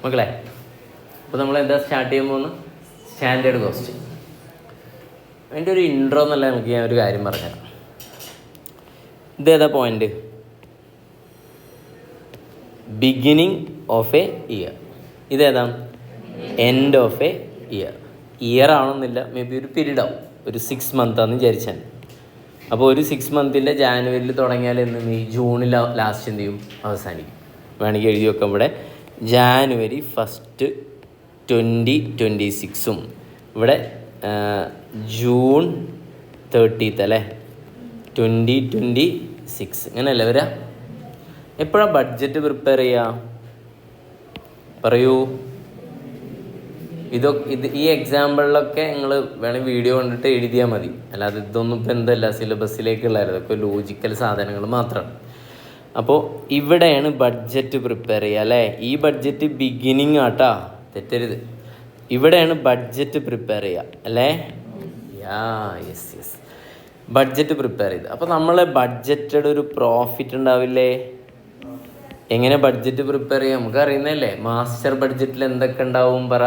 മക്കളെ, അപ്പോൾ നമ്മൾ എന്താ സ്റ്റാർട്ട് ചെയ്യാൻ പോകുന്നത്? Standard cost. അതിൻ്റെ ഒരു ഇൻട്രോ എന്നല്ല, നമുക്ക് ഞാൻ ഒരു കാര്യം പറഞ്ഞുതരാം. ഇതേതാ point? Beginning of a year. ഇതേതാ? End of a year. Year ആണെന്നില്ല, മേ ബി ഒരു പീരീഡ് ആവും. ഒരു 6 മന്താന്ന് വിചാരിച്ചാൽ. അപ്പോൾ ഒരു 6 മന്തിൻ്റെ ജാനുവരിയിൽ തുടങ്ങിയാൽ എന്ന് ഈ ജൂണിൽ ലാസ്റ്റ് എന്ത് ചെയ്യും? അവസാനിക്കും. വേണമെങ്കിൽ എഴുതി വെക്കാം ഇവിടെ. ജാനുവരി 1 2026 ഇവിടെ ജൂൺ 30 അല്ലേ 2026. ഇങ്ങനെയല്ലേ വരിക? എപ്പോഴാണ് ബഡ്ജറ്റ് പ്രിപ്പയർ ചെയ്യുക? പറയൂ. ഈ എക്സാമ്പിളിലൊക്കെ നിങ്ങൾ വേണമെങ്കിൽ വീഡിയോ കണ്ടിട്ട് എഴുതിയാൽ മതി. അല്ലാതെ ഇതൊന്നും ഇപ്പോൾ എന്തല്ല സിലബസിലേക്കുള്ളായിരുന്നു. ഇതൊക്കെ ലോജിക്കൽ സാധനങ്ങൾ മാത്രമാണ്. അപ്പോൾ ഇവിടെയാണ് ബഡ്ജറ്റ് പ്രിപ്പയർ ചെയ്യുക അല്ലേ. ഈ ബഡ്ജറ്റ് ബിഗിനിങ് ആട്ടാ, തെറ്റരുത്. ഇവിടെയാണ് ബഡ്ജറ്റ് പ്രിപ്പയർ ചെയ്യുക അല്ലേ. യെസ് ബഡ്ജറ്റ് പ്രിപ്പയർ ചെയ്ത്. അപ്പോൾ നമ്മൾ ബഡ്ജറ്റഡ് ഒരു പ്രോഫിറ്റ് ഉണ്ടാവില്ലേ? എങ്ങനെ ബഡ്ജറ്റ് പ്രിപ്പയർ ചെയ്യാം? നമുക്ക് അറിയുന്നതല്ലേ. മാസ്റ്റർ ബഡ്ജറ്റിൽ എന്തൊക്കെ ഉണ്ടാവും പറ?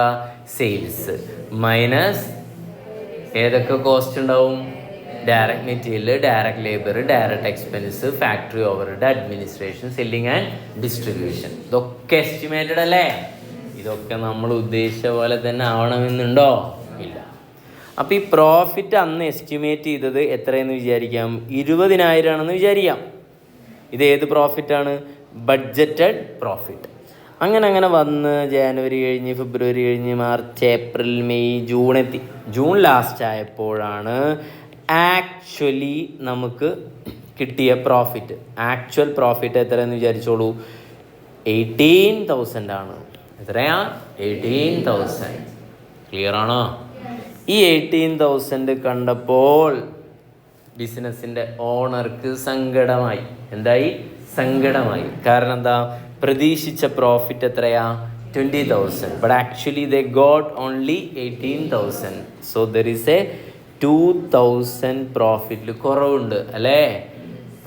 സെയിൽസ് മൈനസ് ഏതൊക്കെ കോസ്റ്റ് ഉണ്ടാവും? Direct material, direct labour, direct expense, factory overhead, administration, selling and distribution. ഇതൊക്കെ എസ്റ്റിമേറ്റഡ് അല്ലേ? ഇതൊക്കെ നമ്മൾ ഉദ്ദേശിച്ച പോലെ തന്നെ ആവണമെന്നുണ്ടോ? ഇല്ല. അപ്പോൾ ഈ പ്രോഫിറ്റ് അന്ന് എസ്റ്റിമേറ്റ് ചെയ്തത് എത്രയെന്ന് വിചാരിക്കാം? 20,000 ആണെന്ന് വിചാരിക്കാം. ഇത് ഏത് പ്രോഫിറ്റാണ്? Budgeted profit. അങ്ങനെ വന്ന് ജാനുവരി കഴിഞ്ഞ് ഫെബ്രുവരി കഴിഞ്ഞ് മാർച്ച് ഏപ്രിൽ മെയ് ജൂൺ എത്തി. ജൂൺ ലാസ്റ്റ് ആയപ്പോഴാണ് ആക്ച്വലി നമുക്ക് കിട്ടിയ പ്രോഫിറ്റ്. ആക്ച്വൽ പ്രോഫിറ്റ് എത്രയെന്ന് വിചാരിച്ചോളൂ. 18,000 ആണ്. എത്രയാ? 18,000. ക്ലിയർ ആണോ? ഈ 18,000 കണ്ടപ്പോൾ ബിസിനസ്സിൻ്റെ ഓണർക്ക് സങ്കടമായി. എന്തായി? സങ്കടമായി. കാരണം എന്താ? പ്രതീക്ഷിച്ച പ്രോഫിറ്റ് എത്രയാ? 20,000. But actually they got only 18,000. So there is A 2,000 പ്രോഫിറ്റിൽ കുറവുണ്ട് അല്ലേ.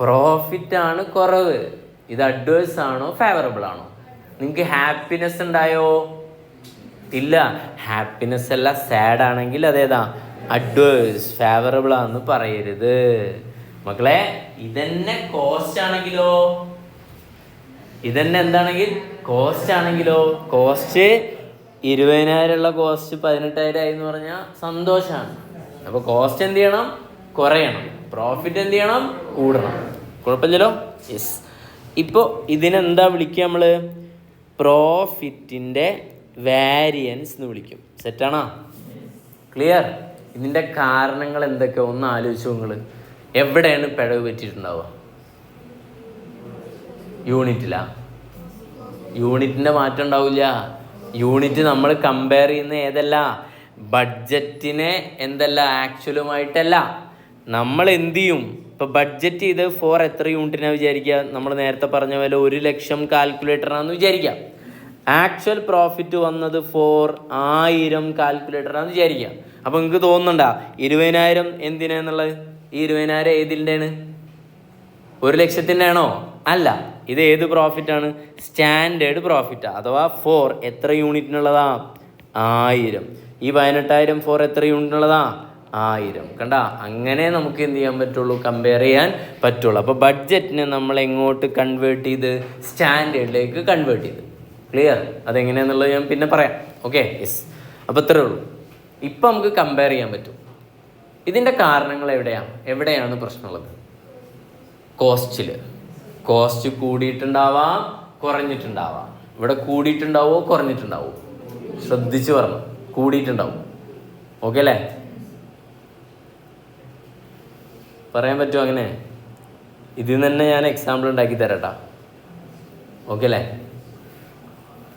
പ്രോഫിറ്റാണ് കുറവ്. ഇത് അഡ്വേഴ്സ് ആണോ ഫേവറബിൾ ആണോ? നിങ്ങൾക്ക് ഹാപ്പിനെസ് ഉണ്ടായോ? ഇല്ല. ഹാപ്പിനെസ് അല്ല, സാഡ് ആണെങ്കിൽ അതേതാ? അഡ്വേഴ്സ്. ഫേവറബിൾ ആണെന്ന് പറയരുത് മക്കളെ. ഇതന്നെ കോസ്റ്റ് ആണെങ്കിലോ, ഇതന്നെ എന്താണെങ്കിൽ കോസ്റ്റ് ആണെങ്കിലോ, കോസ്റ്റ് 20,000 ഉള്ള കോസ്റ്റ് 18,000 ആയി എന്ന് പറഞ്ഞാൽ സന്തോഷമാണ്. അപ്പോൾ കോസ്റ്റ് എന്ത് ചെയ്യണം? കുറയണം. പ്രോഫിറ്റ് എന്ത് ചെയ്യണം? കൂടണം. കുഴപ്പമില്ലല്ലോ. യെസ്. ഇപ്പോൾ ഇതിനെന്താ വിളിക്കുക നമ്മൾ? പ്രോഫിറ്റിൻ്റെ വാരിയൻസ് എന്ന് വിളിക്കും. സെറ്റാണോ? ക്ലിയർ? ഇതിൻ്റെ കാരണങ്ങൾ എന്തൊക്കെയോ ഒന്ന് ആലോചിച്ചു. നിങ്ങൾ എവിടെയാണ് പിഴവ് പറ്റിയിട്ടുണ്ടാവുക? യൂണിറ്റിലാ? യൂണിറ്റിൻ്റെ മാറ്റം ഉണ്ടാവില്ല. യൂണിറ്റ് നമ്മൾ കമ്പയർ ചെയ്യുന്ന ഏതല്ല? ബഡ്ജറ്റിനെ എന്തല്ല? ആക്ച്വലുമായിട്ടല്ല. നമ്മൾ എന്ത് ചെയ്യും? ഇപ്പോൾ ബഡ്ജറ്റ് ചെയ്ത് ഫോർ എത്ര യൂണിറ്റിനാണ് വിചാരിക്കുക? നമ്മൾ നേരത്തെ പറഞ്ഞ പോലെ 1,00,000 കാൽക്കുലേറ്ററാണെന്ന് വിചാരിക്കുക. ആക്ച്വൽ പ്രോഫിറ്റ് വന്നത് ഫോർ 1000 കാൽക്കുലേറ്ററാണെന്ന് വിചാരിക്കുക. അപ്പോൾ നിങ്ങൾക്ക് തോന്നുന്നുണ്ടാ 20,000 എന്തിനാന്നുള്ളത്? ഈ 20,000 ഏതിൻ്റെയാണ്? 1,00,000 ആണോ? അല്ല. ഇത് ഏത് പ്രോഫിറ്റാണ്? Standard profit. അഥവാ ഫോർ എത്ര യൂണിറ്റിനുള്ളതാ? 1000. ഈ 18,000 ഫോർ എത്ര യൂണിറ്റിനുള്ളതാ? 1000. കണ്ട? അങ്ങനെ നമുക്ക് എന്ത് ചെയ്യാൻ പറ്റുള്ളൂ? കമ്പയർ ചെയ്യാൻ പറ്റുള്ളൂ. അപ്പോൾ ബഡ്ജറ്റിനെ നമ്മൾ എങ്ങോട്ട് കൺവേർട്ട് ചെയ്ത്? സ്റ്റാൻഡേർഡിലേക്ക് കൺവേർട്ട് ചെയ്ത്. ക്ലിയർ? അതെങ്ങനെയാണെന്നുള്ളത് ഞാൻ പിന്നെ പറയാം. ഓക്കെ. യെസ്. അപ്പോൾ ഇത്രയേ ഉള്ളൂ. ഇപ്പം നമുക്ക് കമ്പയർ ചെയ്യാൻ പറ്റും. ഇതിൻ്റെ കാരണങ്ങൾ എവിടെയാണ് പ്രശ്നമുള്ളത്? കോസ്റ്റിൽ. കോസ്റ്റ് കൂടിയിട്ടുണ്ടാവാം, കുറഞ്ഞിട്ടുണ്ടാവാം. ഇവിടെ കൂടിയിട്ടുണ്ടാവോ കുറഞ്ഞിട്ടുണ്ടാവോ? ശ്രദ്ധിച്ച് പറഞ്ഞു. കൂടിയിട്ടുണ്ടാവും. ഓക്കെ അല്ലേ? പറയാൻ പറ്റുമോ അങ്ങനെ? ഇതിൽ നിന്ന് തന്നെ ഞാൻ എക്സാമ്പിൾ ഉണ്ടാക്കി തരട്ടാ. ഓക്കെ അല്ലേ?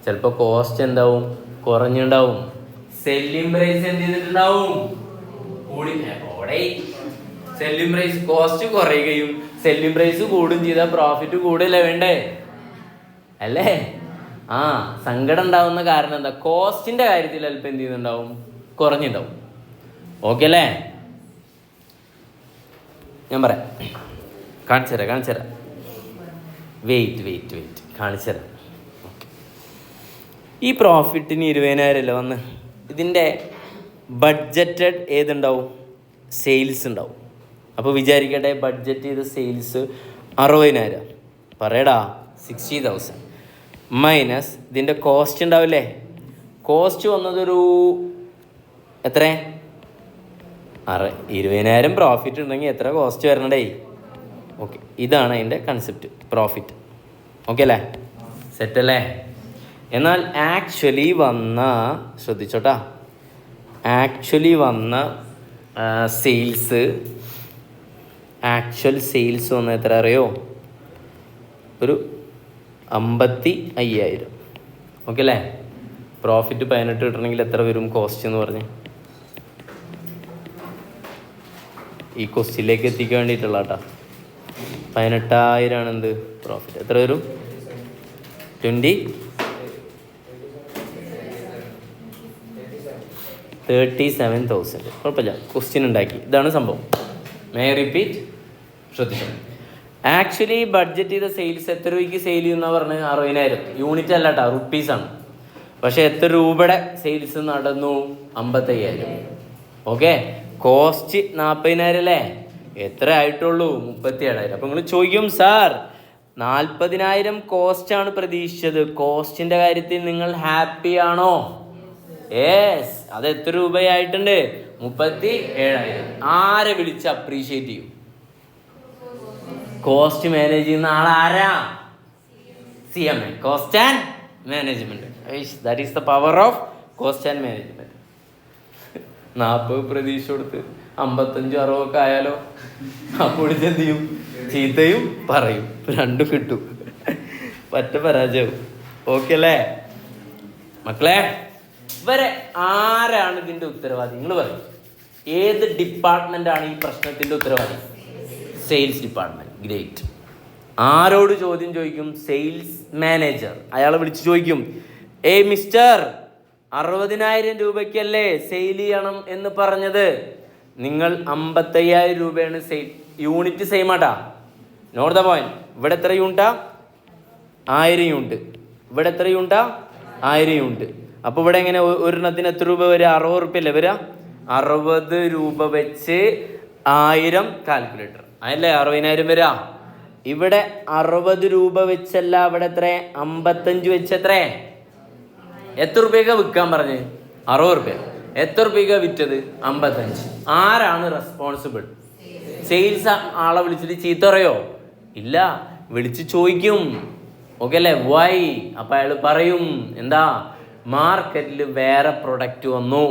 ചിലപ്പോൾ കോസ്റ്റ് എന്താവും? കുറഞ്ഞുണ്ടാവും. സെല്ലിംഗ് പ്രൈസ് എന്ത് ചെയ്തിട്ടുണ്ടാവും? കൂടി. സെല്ലിംഗ് പ്രൈസ് കോസ്റ്റ് കുറയുകയും സെല്ലിംഗ് പ്രൈസ് കൂടുകയും ചെയ്താൽ പ്രോഫിറ്റ് കൂടില്ല വേണ്ടേ? അല്ലേ? സങ്കടം ഉണ്ടാവുന്ന കാരണം എന്താ? കോസ്റ്റിൻ്റെ കാര്യത്തിൽ അല്പം എന്ത് ചെയ്യുന്നുണ്ടാവും? കുറഞ്ഞിട്ടുണ്ടാവും. ഓക്കെ അല്ലേ? ഞാൻ പറയാം. കാണിച്ചു തരാം. വെയിറ്റ് കാണിച്ചു തരാം. ഈ പ്രോഫിറ്റിന് 20,000 അല്ലേ വന്ന്. ഇതിൻ്റെ ബഡ്ജറ്റഡ് ഏതുണ്ടാവും? സെയിൽസ് ഉണ്ടാവും. അപ്പോൾ വിചാരിക്കട്ടെ ബഡ്ജറ്റ് ചെയ്ത സെയിൽസ് 60,000. പറയടാ 60,000 മൈനസ് ഇതിൻ്റെ കോസ്റ്റ് ഉണ്ടാവില്ലേ? കോസ്റ്റ് വന്നതൊരു എത്ര? 20,000 പ്രോഫിറ്റ് ഉണ്ടെങ്കിൽ എത്ര കോസ്റ്റ് വരണടേ? ഓക്കെ, ഇതാണ് അതിൻ്റെ കൺസെപ്റ്റ് പ്രോഫിറ്റ്. ഓക്കെ അല്ലേ? സെറ്റല്ലേ? എന്നാൽ ആക്ച്വലി വന്ന, ശ്രദ്ധിച്ചോട്ടാ, ആക്ച്വലി വന്ന ആക്ച്വൽ സെയിൽസ് വന്ന എത്ര അറിയോ? ഒരു 55,000. ഓക്കെ അല്ലേ? പ്രോഫിറ്റ് 18 കിട്ടണമെങ്കിൽ എത്ര വരും കോസ്റ്റ് എന്ന് പറഞ്ഞ്? ഈ ക്വസ്റ്റ്യനിലേക്ക് എത്തിക്കാൻ വേണ്ടിയിട്ടുള്ള കേട്ടോ. 18,000 ആണ് എന്ത് പ്രോഫിറ്റ്. എത്ര വരും? 37,000. കുഴപ്പമില്ല, ക്വസ്റ്റ്യൻ ഉണ്ടാക്കി. ഇതാണ് സംഭവം. May repeat? ശ്രദ്ധിച്ചു. ആക്ച്വലി ബഡ്ജറ്റ് ചെയ്ത സെയിൽസ് എത്ര രൂപയ്ക്ക് സെയിൽ ചെയ്യുന്ന പറഞ്ഞ് 60,000. യൂണിറ്റ് അല്ല കേട്ടോ, റുപ്പീസാണ്. പക്ഷെ എത്ര രൂപയുടെ സെയിൽസ് നടന്നു? 55,000. ഓക്കെ, കോസ്റ്റ് 40,000 അല്ലേ? എത്ര ആയിട്ടുള്ളൂ? 37,000. അപ്പം നിങ്ങൾ ചോദിക്കും, സാർ 40,000 കോസ്റ്റാണ് പ്രതീക്ഷിച്ചത്, കോസ്റ്റിൻ്റെ കാര്യത്തിൽ നിങ്ങൾ ഹാപ്പി ആണോ? യെസ്. അത് എത്ര രൂപയായിട്ടുണ്ട്? 37,000. ആരെ വിളിച്ച് അപ്രീഷിയേറ്റ് ചെയ്യും? കോസ്റ്റ് മാനേജ് ചെയ്യുന്ന ആളാരാ? CMA, cost and management. That is the power of cost and management. 40 പ്രതീക്ഷ കൊടുത്ത് 55-60 ഒക്കെ ആയാലോ? അപ്പോൾ എന്ത് ചെയ്യും? ചീത്തയും പറയും, രണ്ടും കിട്ടും, പറ്റ പരാജയവും. ഓക്കെ അല്ലേ മക്കളെ? ഇവരെ ആരാണ് ഇതിൻ്റെ ഉത്തരവാദി? നിങ്ങൾ പറയും. ഏത് ഡിപ്പാർട്ട്മെൻ്റാണ് ഈ പ്രശ്നത്തിൻ്റെ ഉത്തരവാദി? Sales department. ഗ്രേറ്റ്. ആരോട് ചോദ്യം ചോദിക്കും? Sales manager. അയാളെ വിളിച്ച് ചോദിക്കും, ഏയ് മിസ്റ്റർ, 60,000 രൂപയ്ക്കല്ലേ സെയിൽ ചെയ്യണം എന്ന് പറഞ്ഞത്? നിങ്ങൾ 55,000 രൂപയാണ് സെയിൽ. യൂണിറ്റ് സെയിം ആട്ടാ. Note the point. ഇവിടെ എത്ര യൂണിറ്റാ? 1000 യൂണിറ്റ്. ഇവിടെ എത്ര യൂണിറ്റാ? 1000 യൂണിറ്റ്. അപ്പോൾ ഇവിടെ എങ്ങനെ ഒരെണ്ണത്തിന് എത്ര രൂപ വരിക? 60 രൂപ അല്ലേ വരിക? 60 രൂപ വെച്ച് 1000 കാൽക്കുലേറ്റർ. അതല്ലേ 60,000 വരിക? ഇവിടെ 60 രൂപ വെച്ചല്ല, ഇവിടെ എത്ര? 55 വെച്ച് എത്ര? എത്ര രൂപയ്ക്ക് വിൽക്കാൻ പറഞ്ഞ്? 60 രൂപ. എത്ര രൂപയ്ക്ക് വിറ്റത്? 55. ആരാണ് റെസ്പോൺസിബിൾ? സെയിൽസ് ആളെ വിളിച്ചിട്ട് ചീത്ത പറയോ? ഇല്ല, വിളിച്ച് ചോദിക്കും. ഓക്കെ അല്ലേ? വൈ? അപ്പം അയാൾ പറയും, എന്താ, മാർക്കറ്റിൽ വേറെ പ്രൊഡക്റ്റ് വന്നു.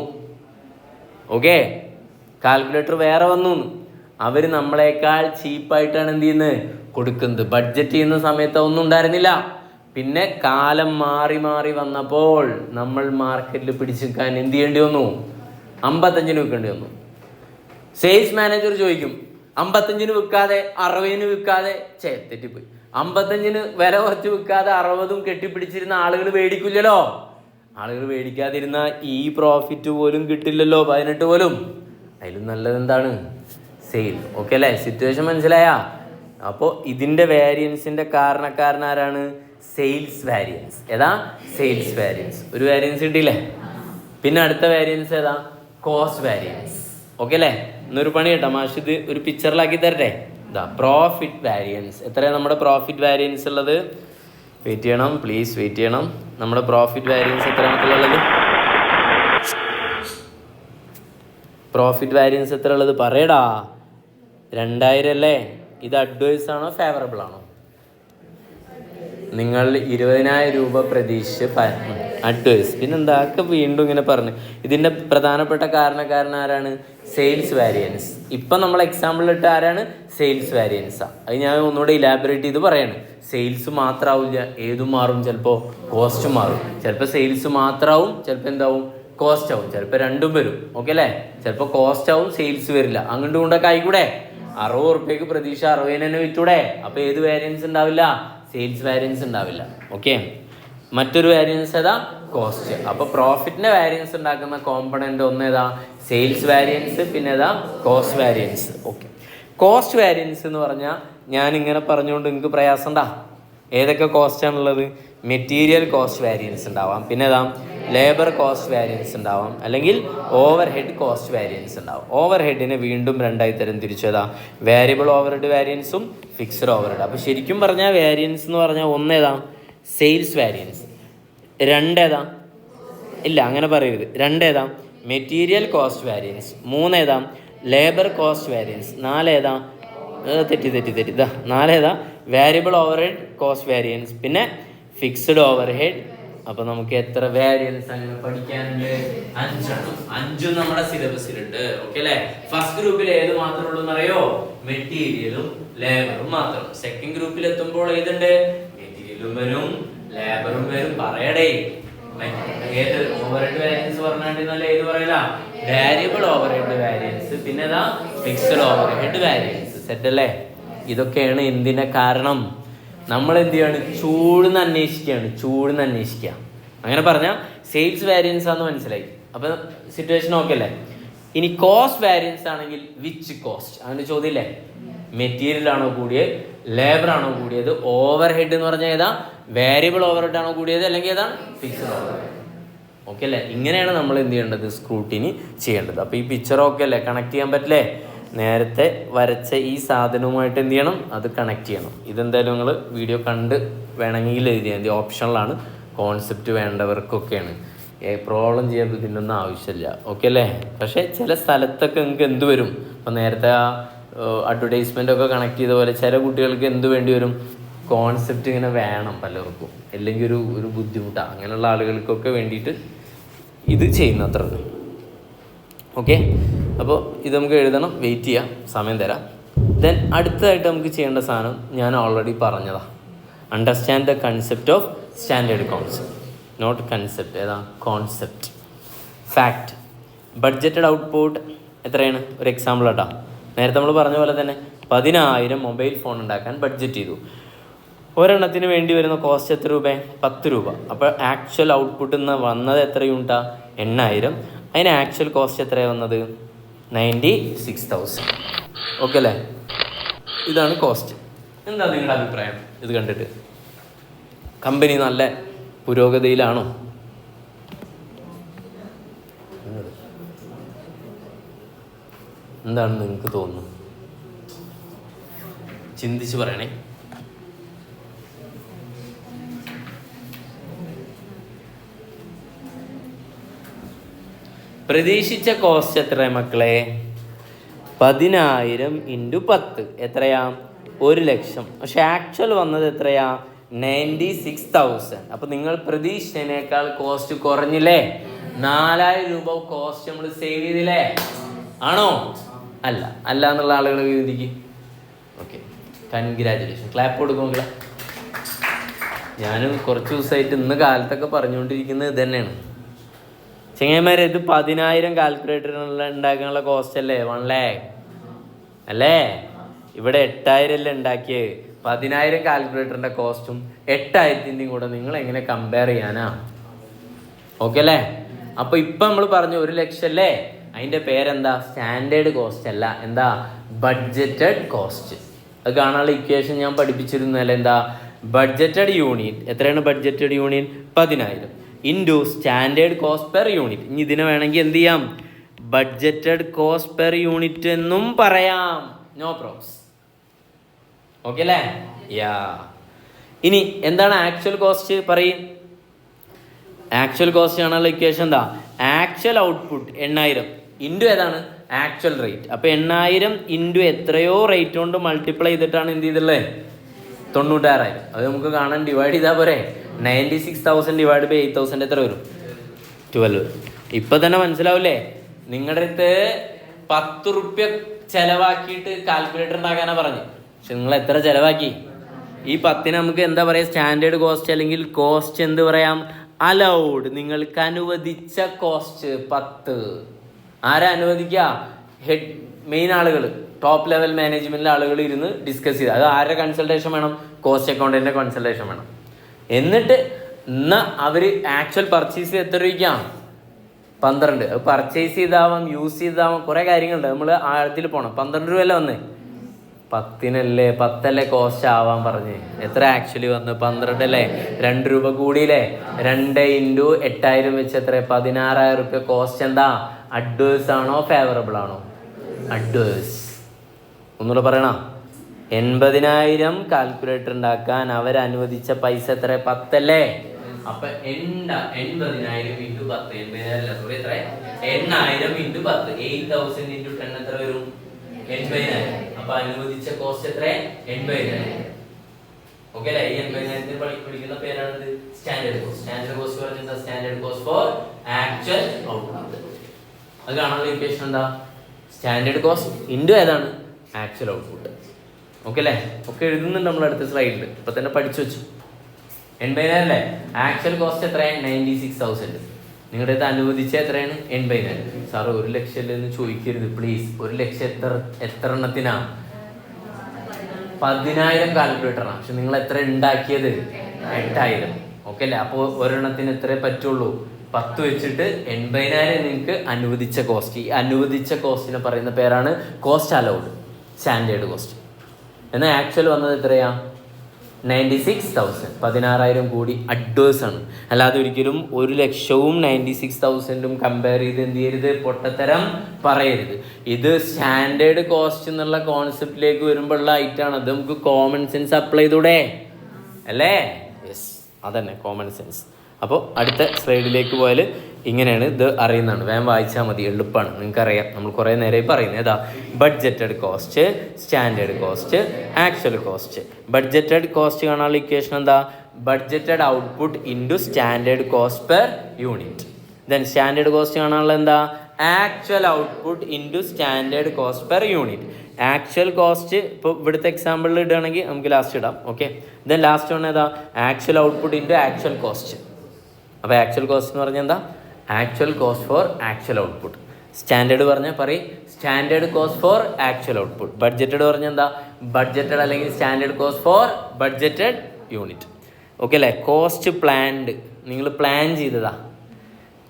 ഓക്കെ, കാൽക്കുലേറ്റർ വേറെ വന്നു. അവർ നമ്മളെക്കാൾ ചീപ്പായിട്ടാണ് എന്ത് ചെയ്യുന്നത്? കൊടുക്കുന്നത്. ബഡ്ജറ്റ് ചെയ്യുന്ന സമയത്ത് ഒന്നും ഉണ്ടായിരുന്നില്ല. പിന്നെ കാലം മാറി മാറി വന്നപ്പോൾ നമ്മൾ മാർക്കറ്റിൽ പിടിച്ചു നിൽക്കാൻ എന്ത് ചെയ്യേണ്ടി വന്നു? 55 വിൽക്കേണ്ടി വന്നു. സെയിൽസ് മാനേജർ ചോദിക്കും, 55 വിൽക്കാതെ 60 വിൽക്കാതെ തെറ്റിപ്പോയി. 55 വില കുറച്ച് വിൽക്കാതെ 60 കെട്ടിപ്പിടിച്ചിരുന്ന ആളുകൾ മേടിക്കില്ലല്ലോ. ആളുകൾ മേടിക്കാതിരുന്ന ഈ പ്രോഫിറ്റ് പോലും കിട്ടില്ലല്ലോ, 18 പോലും. അതിലും നല്ലത് എന്താണ്? സെയിൽ. ഓക്കെ അല്ലേ? സിറ്റുവേഷൻ മനസ്സിലായ? അപ്പോൾ ഇതിൻ്റെ വേരിയൻസിൻ്റെ കാരണക്കാരനാരാണ്? Sales variance. ഏതാ? Sales variance. ഒരു വാരിയൻസ് കിട്ടിയില്ലേ? പിന്നെ അടുത്ത വാരിയൻസ് ഏതാ? Cost variance. ഓക്കെ അല്ലേ? എന്നൊരു പണി കേട്ടോ, മാഷ് ഇത് ഒരു പിക്ചറിലാക്കി തരട്ടെ. ഇതാ പ്രോഫിറ്റ് വാരിയൻസ്. എത്രയാണ് നമ്മുടെ പ്രോഫിറ്റ് വാരിയൻസ് ഉള്ളത്? വെയിറ്റ് ചെയ്യണം, പ്ലീസ് വെയിറ്റ് ചെയ്യണം. നമ്മുടെ പ്രോഫിറ്റ് വാരിയൻസ് എത്രയാണുള്ളത്? പ്രോഫിറ്റ് വാരിയൻസ് എത്ര ഉള്ളത്? പറയടാ. 2000 അല്ലേ? ഇത് അഡ്വൈസ് ആണോ ഫേവറബിൾ ആണോ? നിങ്ങൾ 20,000 രൂപ പ്രതീക്ഷിച്ച് അഡ്വൈസ്. പിന്നെന്താ വീണ്ടും ഇങ്ങനെ പറഞ്ഞു. ഇതിൻ്റെ പ്രധാനപ്പെട്ട കാരണക്കാരനാരാണ്? Sales variance. ഇപ്പം നമ്മൾ എക്സാമ്പിൾ ഇട്ട് ആരാണ്? സെയിൽസ് വാരിയൻസാണ്. അത് ഞാൻ ഒന്നുകൂടെ ഇലാബറേറ്റ് ചെയ്ത് പറയാണ്. സെയിൽസ് മാത്രമാവില്ല, ഏതും മാറും. ചിലപ്പോൾ കോസ്റ്റ് മാറും. ചിലപ്പോൾ സെയിൽസ് മാത്രമാവും, ചിലപ്പോൾ എന്താവും? കോസ്റ്റ് ആവും. ചിലപ്പോൾ രണ്ടും വരും. ഓക്കെ അല്ലേ? ചിലപ്പോൾ കോസ്റ്റ് ആവും, സെയിൽസ് വരില്ല. അങ്ങോട്ടും കൊണ്ടൊക്കെ ആയിക്കൂടെ? 60 റുപ്യക്ക് പ്രതീക്ഷ 60 തന്നെ വിറ്റൂടെ? അപ്പോൾ ഏത് വാരിയൻസ് ഉണ്ടാവില്ല? സെയിൽസ് വാരിയൻസ് ഉണ്ടാവില്ല. ഓക്കെ, മറ്റൊരു വാരിയൻസ് ഏതാ? കോസ്റ്റ്. അപ്പോൾ പ്രോഫിറ്റിൻ്റെ വാരിയൻസ് ഉണ്ടാക്കുന്ന കോമ്പണൻ്റ് ഒന്ന് ഏതാ? Sales variance. പിന്നെ ഏതാ? Cost variance. Okay, cost variance എന്ന് പറഞ്ഞാൽ ഞാനിങ്ങനെ പറഞ്ഞുകൊണ്ട് നിങ്ങൾക്ക് പ്രയാസം ഉണ്ടാ? ഏതൊക്കെ കോസ്റ്റാണുള്ളത്? മെറ്റീരിയൽ കോസ്റ്റ് വേരിയൻസ് ഉണ്ടാവാം, പിന്നെ ഏതാ ലേബർ കോസ്റ്റ് വേരിയൻസ് ഉണ്ടാവാം, അല്ലെങ്കിൽ ഓവർ ഹെഡ് കോസ്റ്റ് വേരിയൻസ് ഉണ്ടാവും. ഓവർ ഹെഡിനെ വീണ്ടും രണ്ടായി തരം തിരിച്ചതാ വേരിയബിൾ ഓവർ ഹെഡ് വേരിയൻസും ഫിക്സഡ് ഓവർ ഹെഡ്. അപ്പോൾ ശരിക്കും പറഞ്ഞാൽ വേരിയൻസ് എന്ന് പറഞ്ഞാൽ ഒന്നേതാ സെയിൽസ് വേരിയൻസ്, രണ്ടേതാ ഇല്ല അങ്ങനെ പറയരുത്, രണ്ടേതാ മെറ്റീരിയൽ കോസ്റ്റ് വേരിയൻസ്, മൂന്നേതാ ലേബർ കോസ്റ്റ് വേരിയൻസ്, നാലേതാ തെറ്റി ഇതാ നാലേതാ variable overhead cost variance, പിന്നെ ഫിക്സഡ് ഓവർ ഹെഡ്. അപ്പോൾ നമുക്ക് എത്ര വേരിയൻസ് അങ്ങനെ പഠിക്കാനുണ്ട്? 5 5 നമ്മുടെ സിലബസിലുണ്ട്. ഓക്കെ അല്ലേ? ഫസ്റ്റ് ഗ്രൂപ്പിൽ ഏത് മാത്രമേ ഉള്ളൂ എന്നറിയോ? മെറ്റീരിയലും ലേബറും മാത്രം. സെക്കൻഡ് ഗ്രൂപ്പിൽ എത്തുമ്പോൾ ഏതുണ്ട്? മെറ്റീരിയലും വരും ലേബറും വരും. പറയടേ ഏത് ഓവർ ഹെഡ് വേരിയൻസ് പറഞ്ഞാൽ ഏത് പറയല? വേരിയബിൾ ഓവർ ഹെഡ് വേരിയൻസ്, പിന്നെ ഏതാ fixed overhead variance. Set അല്ലേ? ഇതൊക്കെയാണ് എന്തിന്റെ കാരണം? നമ്മൾ എന്ത് ചെയ്യാണ്? ചൂടുന്ന് അന്വേഷിക്കുക. അങ്ങനെ പറഞ്ഞാൽ സെയിൽസ് വേരിയൻസ് ആണെന്ന് മനസ്സിലായി. അപ്പം സിറ്റുവേഷൻ ഓക്കെ അല്ലേ? ഇനി കോസ്റ്റ് വേരിയൻസ് ആണെങ്കിൽ വിച്ച് കോസ്റ്റ്, അങ്ങനെ ചോദ്യമില്ലേ? മെറ്റീരിയൽ ആണോ കൂടിയത്, ലേബർ ആണോ കൂടിയത്, ഓവർ ഹെഡ് എന്ന് പറഞ്ഞാൽ ഏതാ വേരിയബിൾ ഓവർ ഹെഡ് ആണോ കൂടിയത്, അല്ലെങ്കിൽ ഏതാ ഫിക്സഡ് ഓവർ ഹെഡ്. ഓക്കെ അല്ലേ? ഇങ്ങനെയാണ് നമ്മൾ എന്ത് ചെയ്യേണ്ടത്? സ്ക്രൂട്ടിനി ചെയ്യേണ്ടത്. അപ്പോൾ ഈ പിക്ചർ ഓക്കെ അല്ലേ? കണക്ട് ചെയ്യാൻ പറ്റില്ലേ? നേരത്തെ വരച്ച ഈ സാധനവുമായിട്ട് എന്ത് ചെയ്യണം? അത് കണക്ട് ചെയ്യണം. ഇതെന്തായാലും നിങ്ങൾ വീഡിയോ കണ്ട് വേണമെങ്കിൽ എഴുതിയാൽ മതി, ഓപ്ഷണലാണ്. കോൺസെപ്റ്റ് വേണ്ടവർക്കൊക്കെയാണ്. പ്രോബ്ലം ചെയ്യാൻ ഇതിനൊന്നും ആവശ്യമില്ല. ഓക്കെ അല്ലേ? പക്ഷേ ചില സ്ഥലത്തൊക്കെ നിങ്ങൾക്ക് എന്ത് വരും? അപ്പോൾ നേരത്തെ ആ അഡ്വർടൈസ്മെൻ്റ് ഒക്കെ കണക്ട് ചെയ്ത പോലെ ചില കുട്ടികൾക്ക് എന്ത് വേണ്ടി വരും? കോൺസെപ്റ്റ് ഇങ്ങനെ വേണം പലർക്കും, അല്ലെങ്കിൽ ഒരു ബുദ്ധിമുട്ടാണ്. അങ്ങനെയുള്ള ആളുകൾക്കൊക്കെ വേണ്ടിയിട്ട് ഇത് ചെയ്യുന്നത്ര. ഓക്കെ, അപ്പോൾ ഇത് നമുക്ക് എഴുതണം, വെയിറ്റ് ചെയ്യാം, സമയം തരാം. ദെൻ അടുത്തതായിട്ട് നമുക്ക് ചെയ്യേണ്ട സാധനം ഞാൻ ഓൾറെഡി പറഞ്ഞതാണ്. Understand the concept of standard concept, not concept, ഏതാ കോൺസെപ്റ്റ്. ഫാക്റ്റ്, ബഡ്ജറ്റഡ് ഔട്ട്പുട്ട് എത്രയാണ്? ഒരു എക്സാമ്പിൾ കേട്ടോ. നേരത്തെ നമ്മൾ പറഞ്ഞ പോലെ തന്നെ 10,000 മൊബൈൽ ഫോൺ ഉണ്ടാക്കാൻ ബഡ്ജറ്റ് ചെയ്തു. ഒരെണ്ണത്തിന് വേണ്ടി വരുന്ന കോസ്റ്റ് എത്ര രൂപ? 10 രൂപ. അപ്പോൾ ആക്ച്വൽ ഔട്ട്പുട്ടിൽ നിന്ന് വന്നത് എത്ര യൂണിറ്റാ? 8,000. അതിന് ആക്ച്വൽ കോസ്റ്റ് എത്രയാണ് വന്നത്? 96,000. ഓക്കെ അല്ലേ? ഇതാണ് കോസ്റ്റ്. എന്താ നിങ്ങളുടെ അഭിപ്രായം ഇത് കണ്ടിട്ട്? കമ്പനി നല്ല പുരോഗതിയിലാണോ? എന്താണ് നിങ്ങൾക്ക് തോന്നുന്നത്? ചിന്തിച്ച് പറയണേ. പ്രതീക്ഷിച്ച കോസ്റ്റ് എത്രയാ മക്കളെ? 10,000 × 10 എത്രയാ? 1,00,000. പക്ഷെ ആക്ച്വൽ വന്നത് എത്രയാ? 96,000. അപ്പം നിങ്ങൾ പ്രതീക്ഷിച്ചതിനേക്കാൾ കോസ്റ്റ് കുറഞ്ഞില്ലേ? 4,000 രൂപ കോസ്റ്റ് നമ്മൾ സേവ് ചെയ്തില്ലേ? ആണോ? അല്ല എന്നുള്ള ആളുകൾ എഴുതിക്ക്. Okay, congratulation. ക്ലാപ്പ് കൊടുക്കുമോ? ഞാനും കുറച്ച് ദിവസമായിട്ട് ഇന്ന് കാലത്തൊക്കെ പറഞ്ഞുകൊണ്ടിരിക്കുന്നത് ഇത് തന്നെയാണ്. ചെങ്ങന്മാരെ, ഇത് 10,000 കാൽക്കുലേറ്റർ ഉണ്ടാക്കാനുള്ള കോസ്റ്റ് അല്ലേ? 1 lakh അല്ലേ? ഇവിടെ 8,000 അല്ലേ ഉണ്ടാക്കിയത്. 10,000 കാൽക്കുലേറ്ററിൻ്റെ കോസ്റ്റും 8,000ൻ്റെയും കൂടെ നിങ്ങൾ എങ്ങനെ കമ്പയർ ചെയ്യാനാ? ഓക്കെ അല്ലേ? അപ്പോൾ ഇപ്പം നമ്മൾ പറഞ്ഞു 1,00,000 അല്ലേ? അതിൻ്റെ പേരെന്താ? സ്റ്റാൻഡേർഡ് കോസ്റ്റ് അല്ല, എന്താ? Budgeted cost. അത് കാണാനുള്ള ഇക്വേഷൻ ഞാൻ പഠിപ്പിച്ചിരുന്നല്ലേ? എന്താ? ബഡ്ജറ്റഡ് യൂണിറ്റ് എത്രയാണ്? Budgeted unit 10,000 into standard cost per unit. ഇനി ഇതിനെ വേണമെങ്കിൽ എന്ത് ചെയ്യാം? ബഡ്ജറ്റഡ് കോസ്റ്റ് പെർ യൂണിറ്റ് എന്നും പറയാം. No problems. ഓക്കെ അല്ലേ? യാ. ഇനി എന്താണ് ആക്ച്വൽ കോസ്റ്റ്? പറയും. ആക്ച്വൽ കോസ്റ്റ് ആണല്ലോ ഇക്വേഷൻ. എന്താ? ആക്ച്വൽ ഔട്ട്പുട്ട് 8,000 ഇൻറ്റു ഏതാണ്? Actual rate. അപ്പോൾ 8,000 ഇൻറ്റു എത്രയോ റേറ്റ് കൊണ്ട് മൾട്ടിപ്ലൈ ചെയ്തിട്ടാണ് എന്ത് ചെയ്തുള്ളത്? 96,000. അത് നമുക്ക് കാണാൻ ഡിവൈഡ് ചെയ്താൽ പോരെ? 96,000 ഡിവൈഡ് ബൈ 8,000 എത്ര വരും? 12. ഇപ്പം തന്നെ മനസ്സിലാവില്ലേ? നിങ്ങളുടെ അടുത്ത് 10 റുപ്യ ചിലവാക്കിയിട്ട് കാൽക്കുലേറ്റർ ഉണ്ടാക്കാനാണ് പറഞ്ഞു. പക്ഷെ നിങ്ങൾ എത്ര ചിലവാക്കി? ഈ 10ന് നമുക്ക് എന്താ പറയുക? സ്റ്റാൻഡേർഡ് കോസ്റ്റ്, അല്ലെങ്കിൽ കോസ്റ്റ് എന്ത് പറയാം? അലൗഡ്, നിങ്ങൾക്ക് അനുവദിച്ച കോസ്റ്റ് 10. ആരാ അനുവദിക്കുക? ഹെഡ് മെയിൻ ആളുകൾ, ടോപ്പ് ലെവൽ മാനേജ്മെൻറ്റിലെ ആളുകൾ ഇരുന്ന് ഡിസ്കസ് ചെയ്ത്. അത് ആരുടെ കൺസൾട്ടേഷൻ വേണം? കോസ്റ്റ് അക്കൗണ്ടൻറ്റിൻ്റെ കൺസൾട്ടേഷൻ വേണം. എന്നിട്ട് എന്നാൽ അവർ ആക്ച്വൽ പർച്ചേസ് എത്ര രൂപയ്ക്കാണ്? 12. അത് പർച്ചേസ് ചെയ്താവാം, യൂസ് ചെയ്താവാം, കുറേ കാര്യങ്ങളുണ്ട്. നമ്മൾ ആഴത്തിൽ പോകണം. 12 രൂപയല്ല വന്നേ. 10 കോസ്റ്റ് ആവാൻ പറഞ്ഞ്. എത്ര ആക്ച്വലി വന്ന് 12 അല്ലേ? 2 രൂപ കൂടിയില്ലേ? 2 × 8000 വെച്ച് എത്ര? 16,000 റുപ്യ കോസ്റ്റ്. എന്താ അഡ്വേഴ്സ് ആണോ ഫേവറബിൾ ആണോ? അഡ്വേഴ്സ്. ഒന്നുകൂടെ പറയണ. 80,000 കാൽക്കുലേറ്റർ ഉണ്ടാക്കാൻ അവരനുവദിച്ച പൈസ എത്ര? 10 അല്ലേ? അപ്പൊ 80,000 × 10, 80,000 എത്ര? 8,000 × 10, 8,000 × 10 എത്ര വരും? 80,000. അപ്പൊ അനുവദിച്ച കോസ്റ്റ് എത്ര? 80,000. ഓക്കെ അല്ലേ? ഈ 80,000 പഠിക്കുന്ന പേരാണ് സ്റ്റാൻഡേർഡ് കോസ്റ്റ്. സ്റ്റാൻഡേർഡ് കോസ്റ്റ് പറഞ്ഞാൽ standard cost for actual output. അത് കാണാനുള്ള ഇക്വേഷൻ എന്താ? സ്റ്റാൻഡേർഡ് കോസ്റ്റ് ഇൻറ്റു ഏതാണ്? Actual output. ഓക്കെ അല്ലേ? ഒക്കെ എഴുതുന്നുണ്ട് നമ്മൾ അടുത്ത സ്ലൈഡിൽ. ഇപ്പൊ തന്നെ പഠിച്ചു വെച്ചു. 80,000 അല്ലേ? ആക്ച്വൽ കോസ്റ്റ് എത്രയാണ്? 96,000. നിങ്ങളുടെ ഇത് അനുവദിച്ച എത്രയാണ്? 80,000. സാറ് 1 ലക്ഷം എന്ന് ചോദിക്കരുത് പ്ലീസ്. 1 ലക്ഷം എത്ര എണ്ണത്തിനാ? 10,000 കാൽക്കുലേറ്ററാണ്. പക്ഷെ നിങ്ങൾ എത്ര ഉണ്ടാക്കിയത്? 8,000. ഓക്കെ അല്ലേ? അപ്പോൾ ഒരെണ്ണത്തിന് എത്രേ പറ്റുള്ളൂ? 10 വെച്ചിട്ട് 80,000 നിങ്ങൾക്ക് അനുവദിച്ച കോസ്റ്റ്. ഈ അനുവദിച്ച കോസ്റ്റിനെ പറയുന്ന പേരാണ് കോസ്റ്റ് അലൗഡ്, സ്റ്റാൻഡേർഡ് കോസ്റ്റ്. എന്നാൽ ആക്ച്വൽ വന്നത് എത്രയാ? 96,000. 16,000 കൂടി അഡ്വേഴ്സ് ആണ്. അല്ലാതെ ഒരിക്കലും 1 ലക്ഷവും 96,000 കമ്പയർ ചെയ്ത് എന്ത് ചെയ്യരുത്? പൊട്ടത്തരം പറയരുത്. ഇത് സ്റ്റാൻഡേർഡ് കോസ്റ്റ് എന്നുള്ള കോൺസെപ്റ്റിലേക്ക് വരുമ്പോഴുള്ള ഐറ്റാണ്. അത് നമുക്ക് കോമൺ സെൻസ് അപ്ലൈ ചെയ്തൂടെ അല്ലേ? യെസ്, അതന്നെ കോമൺ സെൻസ്. അപ്പോൾ അടുത്ത സ്ലൈഡിലേക്ക് പോയാൽ ഇങ്ങനെയാണ് ഇത് അറിയുന്നതാണ്. വേഗം വായിച്ചാൽ മതി, എളുപ്പമാണ്. നിങ്ങൾക്കറിയാം, നമ്മൾ കുറേ നേരമായി പറയുന്നത്. ഏതാ? Budgeted cost, standard cost, actual cost. Budgeted cost കാണാനുള്ള ഇക്വേഷൻ എന്താ? Budgeted output into standard cost per unit. Then standard cost കാണാനുള്ള എന്താ? Actual output into standard cost per unit. Actual cost ഇപ്പോൾ ഇവിടുത്തെ എക്സാമ്പിളിൽ ഇടുകയാണെങ്കിൽ നമുക്ക് ലാസ്റ്റ് ഇടാം. ഓക്കെ. ദെൻ ലാസ്റ്റ് ആണ് ഏതാ? Actual output into actual cost. അപ്പോൾ ആക്ച്വൽ കോസ്റ്റ് എന്ന് പറഞ്ഞാൽ എന്താ? Actual cost for actual output. Standard പറഞ്ഞാൽ പറയും standard cost for actual output. Budgeted പറഞ്ഞാൽ എന്താ? ബഡ്ജറ്റഡ് അല്ലെങ്കിൽ standard cost for budgeted unit. Okay അല്ലേ? കോസ്റ്റ് പ്ലാൻഡ്, നിങ്ങൾ പ്ലാൻ ചെയ്തതാ.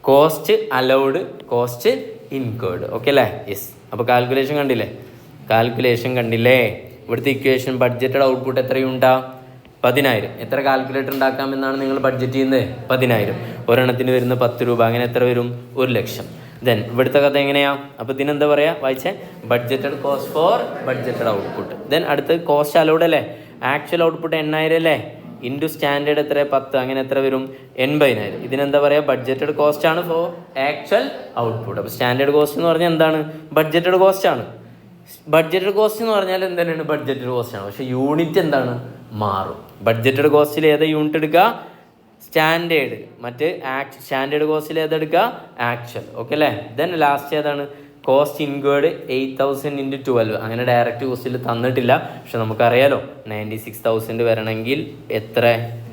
Cost allowed, cost incurred. Okay അല്ലേ? യെസ്. അപ്പോൾ കാൽക്കുലേഷൻ കണ്ടില്ലേ? ഇവിടുത്തെ ഇക്വേഷൻ ബഡ്ജറ്റഡ് ഔട്ട്പുട്ട് എത്രയുണ്ടാ? 10,000. എത്ര കാൽക്കുലേറ്റർ ഉണ്ടാക്കാമെന്നാണ് നിങ്ങൾ ബഡ്ജറ്റ് ചെയ്യുന്നത്? 10,000. ഒരെണ്ണത്തിന് വരുന്ന 10 രൂപ. അങ്ങനെ എത്ര വരും? 1 ലക്ഷം. ദെൻ ഇവിടുത്തെ കഥ എങ്ങനെയാ? അപ്പോൾ ഇതിനെന്താ പറയുക? വായിച്ചേ. Budgeted cost for budgeted output. Then അടുത്ത് കോസ്റ്റ് അലൗഡ് അല്ലേ? ആക്ച്വൽ ഔട്ട്പുട്ട് 8,000 അല്ലേ? ഇൻറ്റു സ്റ്റാൻഡേർഡ് എത്ര? 10. അങ്ങനെ എത്ര വരും? 80,000. ഇതിനെന്താ പറയുക? ബഡ്ജറ്റഡ് കോസ്റ്റ് ആണ് ഫോർ ആക്ച്വൽ ഔട്ട്പുട്ട്. അപ്പോൾ സ്റ്റാൻഡേർഡ് കോസ്റ്റ് എന്ന് പറഞ്ഞാൽ എന്താണ്? ബഡ്ജറ്റഡ് കോസ്റ്റ് ആണ്. ബഡ്ജറ്റഡ് കോസ്റ്റ് എന്ന് പറഞ്ഞാൽ എന്താണ്? ബഡ്ജറ്റഡ് കോസ്റ്റ് ആണ്. പക്ഷേ യൂണിറ്റ് എന്താണ്? മാറും. ബഡ്ജറ്റഡ് കോസ്റ്റിൽ ഏതാ യൂണിറ്റ് എടുക്കുക? സ്റ്റാൻഡേർഡ്. മറ്റ് സ്റ്റാൻഡേർഡ് കോസ്റ്റിൽ ഏതെടുക്കുക? ആക്ച്വൽ. ഓക്കെ അല്ലേ? ദെൻ ലാസ്റ്റ് ഏതാണ്? Cost incurred 8,000 × 12. അങ്ങനെ ഡയറക്റ്റ് കോസ്റ്റിൽ തന്നിട്ടില്ല. പക്ഷെ നമുക്കറിയാലോ 96,000 വരണമെങ്കിൽ എത്ര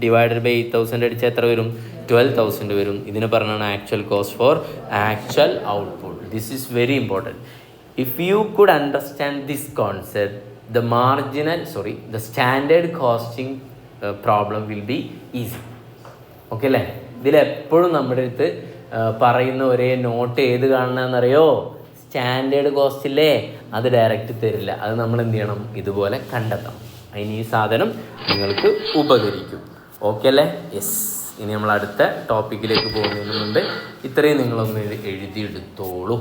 ഡിവൈഡഡ് ബൈ 8,000 അടിച്ചാൽ എത്ര വരും? 12,000 വരും. ഇതിന് പറഞ്ഞാണ് actual cost for actual output. This is very important. If you could understand this concept, the standard costing problem will be easy. Okay അല്ലേ? ഇതിലെപ്പോഴും നമ്മുടെ അടുത്ത് പറയുന്ന ഒരേ നോട്ട് ഏത് കാണണമെന്നറിയോ? സ്റ്റാൻഡേർഡ് കോസ്റ്റില്ലേ? അത് ഡയറക്റ്റ് തരില്ല. അത് നമ്മൾ എന്ത് ചെയ്യണം? ഇതുപോലെ കണ്ടെത്തണം. അതിന് ഈ സാധനം നിങ്ങൾക്ക് ഉപകരിക്കും. ഓക്കെ അല്ലേ? യെസ്. ഇനി നമ്മൾ അടുത്ത ടോപ്പിക്കിലേക്ക് പോകുന്നതിന് മുമ്പ് ഇത്രയും നിങ്ങളൊന്ന് എഴുതിയെടുത്തോളൂ.